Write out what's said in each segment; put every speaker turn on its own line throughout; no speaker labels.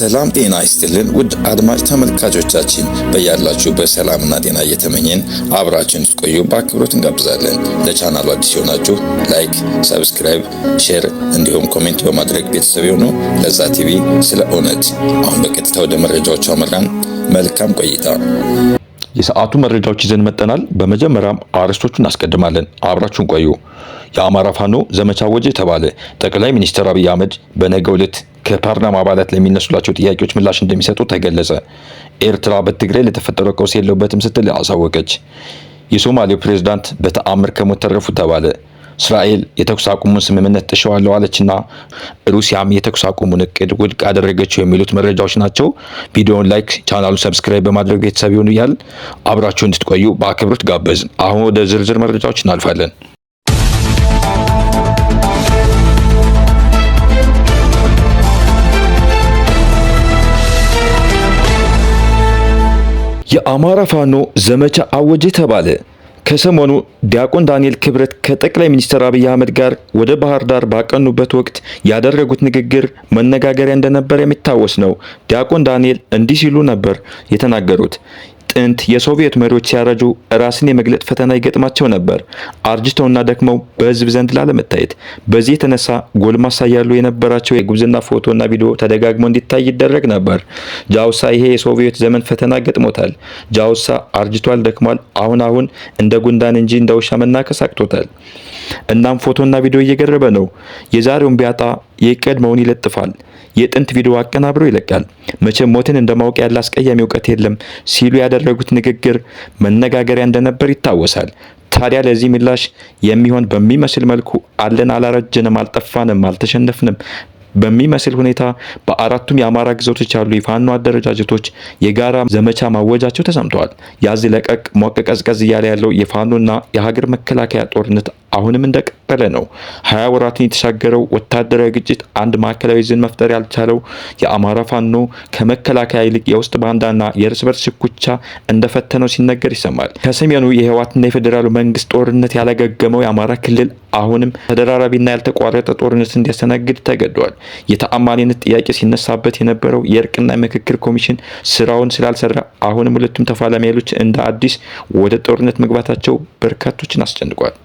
ሰላም ጤና ይስጥልን ውድ አድማጭ ተመልካቾቻችን በያላችሁ በሰላምና ጤና እየተመኘን አብራችን ቆዩ በአክብሮት እንጋብዛለን። ለቻናሉ አዲስ የሆናችሁ ላይክ፣ ሰብስክራይብ፣ ሼር እንዲሁም ኮሜንት በማድረግ ቤተሰብ ይሁኑ። ለዛ ቲቪ ስለ እውነት። አሁን በቀጥታ ወደ መረጃዎቹ አመራን። መልካም ቆይታ።
የሰዓቱ መረጃዎች ይዘን መጠናል። በመጀመሪያም አርዕስቶቹን እናስቀድማለን። አብራችሁን ቆዩ። የአማራ ፋኖ ዘመቻ ወጀ ተባለ። ጠቅላይ ሚኒስትር አብይ አህመድ በነገው ዕለት ከፓርላማ አባላት ለሚነሱላቸው ጥያቄዎች ምላሽ እንደሚሰጡ ተገለጸ። ኤርትራ በትግራይ ለተፈጠረው ቀውስ የለውበትም ስትል አሳወቀች። የሶማሌው ፕሬዝዳንት በተአምር ከሞት ተረፉ ተባለ። እስራኤል የተኩስ አቁሙን ስምምነት ጥሸዋለሁ አለችና ሩሲያም የተኩስ አቁሙን እቅድ ውድቅ አደረገችው የሚሉት መረጃዎች ናቸው። ቪዲዮውን ላይክ፣ ቻናሉን ሰብስክራይብ በማድረግ ቤተሰብ ይሁኑ እያል አብራችሁ እንድትቆዩ በአክብሮት ጋበዝን። አሁን ወደ ዝርዝር መረጃዎች እናልፋለን። የአማራ ፋኖ ዘመቻ አወጀ ተባለ። ከሰሞኑ ዲያቆን ዳንኤል ክብረት ከጠቅላይ ሚኒስትር አብይ አህመድ ጋር ወደ ባህር ዳር ባቀኑበት ወቅት ያደረጉት ንግግር መነጋገሪያ እንደነበር የሚታወስ ነው። ዲያቆን ዳንኤል እንዲህ ሲሉ ነበር የተናገሩት። ጥንት የሶቪየት መሪዎች ሲያረጁ ራስን የመግለጥ ፈተና ይገጥማቸው ነበር፣ አርጅተውና ደክመው በህዝብ ዘንድ ላለመታየት። በዚህ የተነሳ ጎልማሳ ያሉ የነበራቸው የጉብዝና ፎቶና ቪዲዮ ተደጋግሞ እንዲታይ ይደረግ ነበር። ጃውሳ ይሄ የሶቪየት ዘመን ፈተና ገጥሞታል። ጃውሳ አርጅቷል፣ ደክሟል። አሁን እንደ ጉንዳን እንጂ እንደ ውሻ መናከስ አቅቶታል። እናም ፎቶና ቪዲዮ እየገረበ ነው። የዛሬውን ቢያጣ የቀድሞውን ይለጥፋል። የጥንት ቪዲዮ አቀናብሮ ይለቃል። መቼም ሞትን እንደማወቅ ያለ አስቀያሚ እውቀት የለም ሲሉ ያደረጉት ንግግር መነጋገሪያ እንደነበር ይታወሳል። ታዲያ ለዚህ ምላሽ የሚሆን በሚመስል መልኩ አለን፣ አላረጀንም፣ አልጠፋንም፣ አልተሸነፍንም በሚመስል ሁኔታ በአራቱም የአማራ ግዛቶች ያሉ የፋኖ አደረጃጀቶች የጋራ ዘመቻ ማወጃቸው ተሰምተዋል። ያዝ ለቀቅ ሞቅ ቀዝቀዝ እያለ ያለው የፋኖና የሀገር መከላከያ ጦርነት አሁንም እንደቀጠለ ነው። 20 ወራትን የተሻገረው ወታደራዊ ግጭት አንድ ማዕከላዊ ዝን መፍጠር ያልቻለው የአማራ ፋኖ ከመከላከያ ይልቅ የውስጥ ባንዳና የእርስ በርስ ሽኩቻ እንደፈተነው ሲነገር ይሰማል። ከሰሜኑ የህወሓትና የፌዴራሉ መንግስት ጦርነት ያላገገመው የአማራ ክልል አሁንም ተደራራቢና ያልተቋረጠ ጦርነት እንዲያስተናግድ ተገዷል። የተአማኒነት ጥያቄ ሲነሳበት የነበረው የእርቅና የምክክር ኮሚሽን ስራውን ስላልሰራ አሁንም ሁለቱም ተፋላሚ ኃይሎች እንደ አዲስ ወደ ጦርነት መግባታቸው በርካቶችን አስጨንቋል።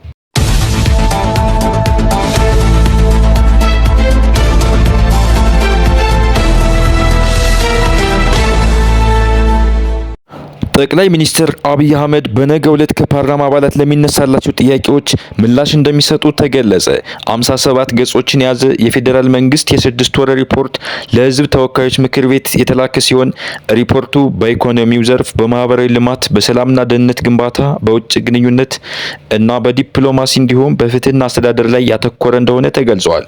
ጠቅላይ ሚኒስትር አብይ አህመድ በነገው ዕለት ከፓርላማ አባላት ለሚነሳላቸው ጥያቄዎች ምላሽ እንደሚሰጡ ተገለጸ። 57 ገጾችን የያዘ የፌዴራል መንግስት የ6 ወር ሪፖርት ለህዝብ ተወካዮች ምክር ቤት የተላከ ሲሆን ሪፖርቱ በኢኮኖሚው ዘርፍ፣ በማህበራዊ ልማት፣ በሰላምና ደህንነት ግንባታ፣ በውጭ ግንኙነት እና በዲፕሎማሲ እንዲሁም በፍትህና አስተዳደር ላይ ያተኮረ እንደሆነ ተገልጿል።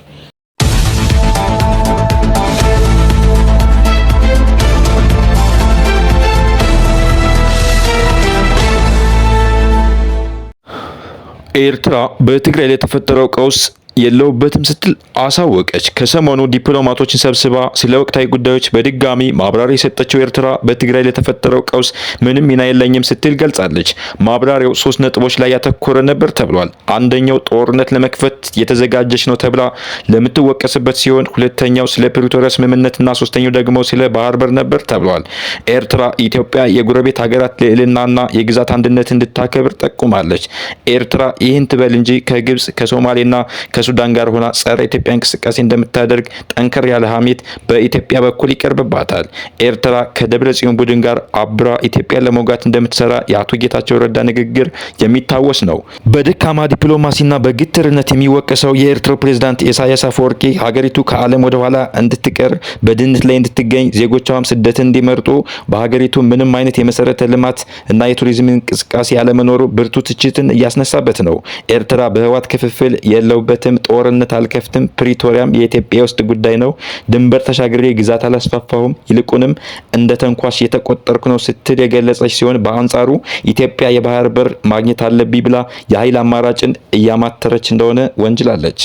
ኤርትራ በትግራይ ላይ የተፈጠረው ቀውስ የለውበትም ስትል አሳወቀች። ከሰሞኑ ዲፕሎማቶችን ሰብስባ ስለ ወቅታዊ ጉዳዮች በድጋሚ ማብራሪያ የሰጠችው ኤርትራ በትግራይ ለተፈጠረው ቀውስ ምንም ሚና የለኝም ስትል ገልጻለች። ማብራሪያው 3 ነጥቦች ላይ ያተኮረ ነበር ተብሏል። አንደኛው ጦርነት ለመክፈት የተዘጋጀች ነው ተብላ ለምትወቀስበት ሲሆን፣ ሁለተኛው ስለ ፕሪቶሪያ ስምምነትና ሶስተኛው ደግሞ ስለ ባህር በር ነበር ተብሏል። ኤርትራ ኢትዮጵያ የጎረቤት ሀገራት ልዕልናና የግዛት አንድነት እንድታከብር ጠቁማለች። ኤርትራ ይህን ትበል እንጂ ከግብጽ ከሶማሌና ከሱዳን ጋር ሆና ጸረ ኢትዮጵያ እንቅስቃሴ እንደምታደርግ ጠንከር ያለ ሀሜት በኢትዮጵያ በኩል ይቀርብባታል። ኤርትራ ከደብረ ጽዮን ቡድን ጋር አብራ ኢትዮጵያን ለመውጋት እንደምትሰራ የአቶ ጌታቸው ረዳ ንግግር የሚታወስ ነው። በደካማ ዲፕሎማሲና በግትርነት የሚወቀሰው የኤርትራው ፕሬዝዳንት ኢሳያስ አፈወርቂ ሀገሪቱ ከዓለም ወደ ኋላ እንድትቀር፣ በድህነት ላይ እንድትገኝ፣ ዜጎቿም ስደትን እንዲመርጡ፣ በሀገሪቱ ምንም አይነት የመሰረተ ልማት እና የቱሪዝም እንቅስቃሴ ያለመኖሩ ብርቱ ትችትን እያስነሳበት ነው። ኤርትራ በህወሓት ክፍፍል የለውበትም፣ ጦርነት አልከፍትም፣ ፕሪቶሪያም የኢትዮጵያ ውስጥ ጉዳይ ነው፣ ድንበር ተሻግሬ ግዛት አላስፋፋሁም፣ ይልቁንም እንደ ተንኳሽ የተቆጠርኩ ነው ስትል የገለጸች ሲሆን፣ በአንጻሩ ኢትዮጵያ የባህር በር ማግኘት አለብኝ ብላ የኃይል አማራጭን እያማተረች እንደሆነ ወንጅላለች።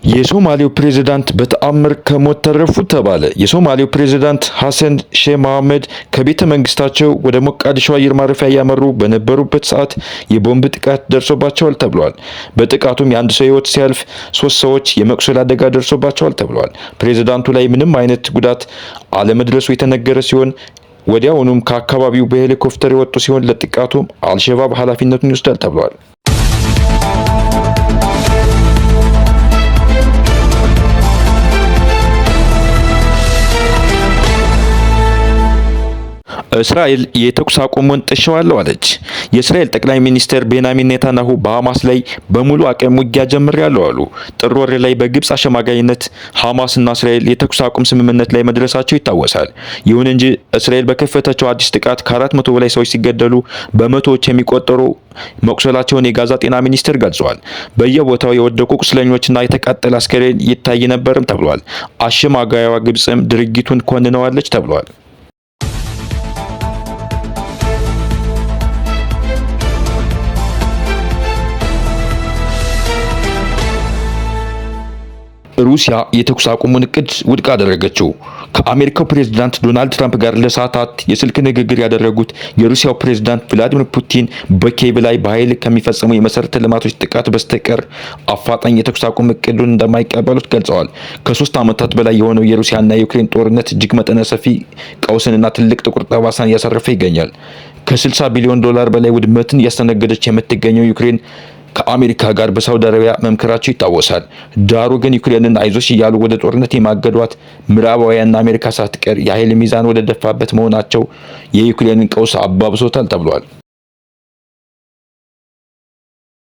የሶማሌው ፕሬዝዳንት በተአምር ከሞት ተረፉ ተባለ። የሶማሌው ፕሬዝዳንት ሐሰን ሼህ መሐመድ ከቤተ መንግስታቸው ወደ ሞቃዲሾ አየር ማረፊያ ያመሩ በነበሩበት ሰዓት የቦምብ ጥቃት ደርሶባቸዋል ተብሏል። በጥቃቱም የአንድ ሰው ህይወት ሲያልፍ 3 ሰዎች የመቁሰል አደጋ ደርሶባቸዋል ተብሏል። ፕሬዝዳንቱ ላይ ምንም አይነት ጉዳት አለመድረሱ የተነገረ ሲሆን ወዲያውኑም ከአካባቢው በሄሊኮፕተር የወጡ ሲሆን ለጥቃቱም አልሸባብ ኃላፊነቱን ይወስዳል ተብሏል። እስራኤል የተኩስ አቁሙን ጥሼዋለሁ አለች። የእስራኤል ጠቅላይ ሚኒስትር ቤንያሚን ኔታንያሁ በሐማስ ላይ በሙሉ አቅም ውጊያ ጀምሬያለሁ አሉ። ጥር ወር ላይ በግብጽ አሸማጋይነት ሐማስና እስራኤል የተኩስ አቁም ስምምነት ላይ መድረሳቸው ይታወሳል። ይሁን እንጂ እስራኤል በከፈተችው አዲስ ጥቃት ከ400 በላይ ሰዎች ሲገደሉ በመቶዎች የሚቆጠሩ መቁሰላቸውን የጋዛ ጤና ሚኒስቴር ገልጿል። በየቦታው የወደቁ ቁስለኞችና የተቃጠለ አስከሬን ይታይ ነበርም ተብሏል። አሸማጋይዋ ግብጽም ድርጊቱን ኮንነዋለች ተብሏል። ሩሲያ የተኩስ አቁሙን እቅድ ውድቅ አደረገችው። ከአሜሪካው ፕሬዝዳንት ዶናልድ ትራምፕ ጋር ለሰዓታት የስልክ ንግግር ያደረጉት የሩሲያው ፕሬዝዳንት ቭላዲሚር ፑቲን በኪየቭ ላይ በኃይል ከሚፈጸሙ የመሰረተ ልማቶች ጥቃት በስተቀር አፋጣኝ የተኩስ አቁም እቅዱን እንደማይቀበሉት ገልጸዋል። ከ3 ዓመታት በላይ የሆነው የሩሲያና የዩክሬን ጦርነት እጅግ መጠነ ሰፊ ቀውስንና ትልቅ ጥቁር ጠባሳን እያሳረፈ ይገኛል። ከ60 ቢሊዮን ዶላር በላይ ውድመትን እያስተናገደች የምትገኘው ዩክሬን ከአሜሪካ ጋር በሳውዲ አረቢያ መምከራቸው ይታወሳል። ዳሩ ግን ዩክሬንን አይዞሽ እያሉ ወደ ጦርነት የማገዷት ምዕራባውያንና አሜሪካ ሳትቀር የኃይል ሚዛን ወደ ደፋበት መሆናቸው የዩክሬንን ቀውስ አባብሶታል ተብሏል።